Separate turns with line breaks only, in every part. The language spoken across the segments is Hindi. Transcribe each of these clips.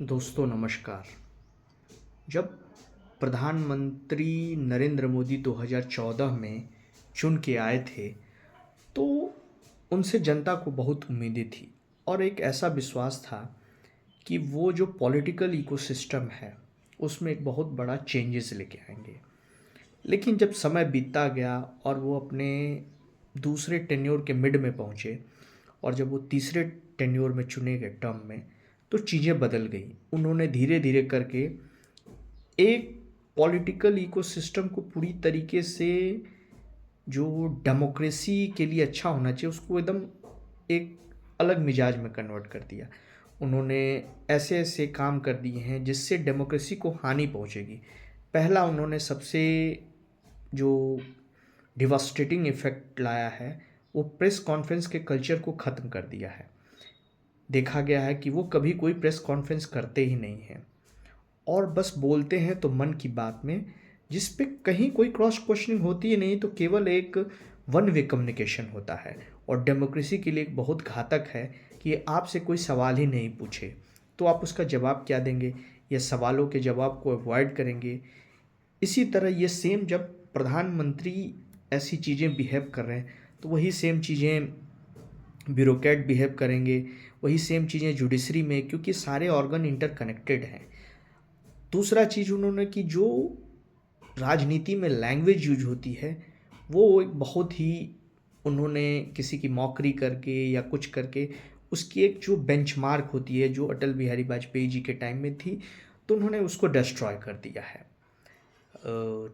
दोस्तों नमस्कार। जब प्रधानमंत्री नरेंद्र मोदी 2014 में चुन के आए थे, तो उनसे जनता को बहुत उम्मीदें थी और एक ऐसा विश्वास था कि वो जो पॉलिटिकल इकोसिस्टम है, उसमें एक बहुत बड़ा चेंजेस लेके आएंगे। लेकिन जब समय बीतता गया और वो अपने दूसरे टेन्योर के मिड में पहुँचे और जब वो तीसरे टेन्योर में चुने गए टर्म में, तो चीज़ें बदल गई। उन्होंने धीरे धीरे करके एक पॉलिटिकल इकोसिस्टम को पूरी तरीके से जो डेमोक्रेसी के लिए अच्छा होना चाहिए उसको एकदम एक अलग मिजाज में कन्वर्ट कर दिया। उन्होंने ऐसे ऐसे काम कर दिए हैं जिससे डेमोक्रेसी को हानि पहुंचेगी। पहला उन्होंने सबसे जो डिवास्टेटिंग इफेक्ट लाया है, वो प्रेस कॉन्फ्रेंस के कल्चर को ख़त्म कर दिया है। देखा गया है कि वो कभी कोई प्रेस कॉन्फ्रेंस करते ही नहीं हैं और बस बोलते हैं तो मन की बात में, जिस पे कहीं कोई क्रॉस क्वेश्चनिंग होती ही नहीं, तो केवल एक वन वे कम्युनिकेशन होता है। और डेमोक्रेसी के लिए एक बहुत घातक है कि आपसे कोई सवाल ही नहीं पूछे तो आप उसका जवाब क्या देंगे, या सवालों के जवाब को अवॉइड करेंगे। इसी तरह ये सेम जब प्रधानमंत्री ऐसी चीज़ें बिहेव कर रहे हैं, तो वही सेम चीज़ें ब्यूरोक्रेट बिहेव करेंगे, वही सेम चीज़ें जुडिशरी में, क्योंकि सारे ऑर्गन इंटरकनेक्टेड हैं। दूसरा चीज़ उन्होंने कि जो राजनीति में लैंग्वेज यूज होती है, वो एक बहुत ही, उन्होंने किसी की मॉकरी करके या कुछ करके उसकी एक जो बेंचमार्क होती है जो अटल बिहारी वाजपेयी जी के टाइम में थी, तो उन्होंने उसको डिस्ट्रॉय कर दिया है।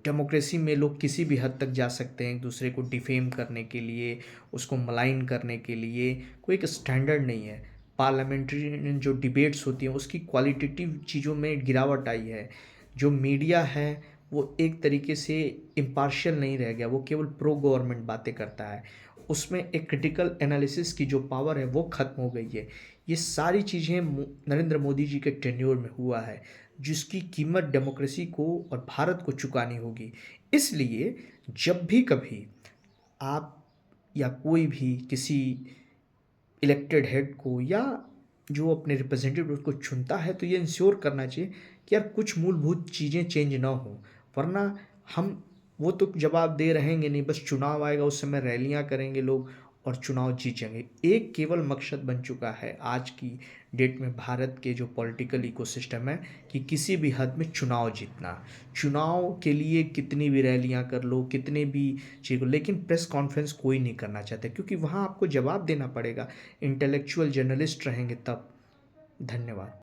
डेमोक्रेसी में लोग किसी भी हद तक जा सकते हैं, एक दूसरे को डिफेम करने के लिए, उसको मलाइन करने के लिए कोई एक स्टैंडर्ड नहीं है। पार्लियामेंट्री जो डिबेट्स होती हैं उसकी क्वालिटेटिव चीज़ों में गिरावट आई है। जो मीडिया है वो एक तरीके से इम्पार्शियल नहीं रह गया, वो केवल प्रो गवर्नमेंट बातें करता है। उसमें एक क्रिटिकल एनालिसिस की जो पावर है वो ख़त्म हो गई है। ये सारी चीज़ें नरेंद्र मोदी जी के टेन्योर में हुआ है, जिसकी कीमत डेमोक्रेसी को और भारत को चुकानी होगी। इसलिए जब भी कभी आप या कोई भी किसी इलेक्टेड हेड को या जो अपने रिप्रेजेंटेटिव उसको चुनता है, तो ये इंश्योर करना चाहिए कि यार कुछ मूलभूत चीज़ें चेंज ना हो। वरना हम वो तो जवाब दे रहेंगे नहीं, बस चुनाव आएगा उस समय रैलियां करेंगे लोग और चुनाव जीतेंगे। एक केवल मकसद बन चुका है आज की डेट में भारत के जो पॉलिटिकल इकोसिस्टम है, कि किसी भी हद में चुनाव जीतना। चुनाव के लिए कितनी भी रैलियां कर लो, कितने भी चीज़, लेकिन प्रेस कॉन्फ्रेंस कोई नहीं करना चाहता, क्योंकि वहाँ आपको जवाब देना पड़ेगा। इंटेलेक्चुअल जर्नलिस्ट रहेंगे तब। धन्यवाद।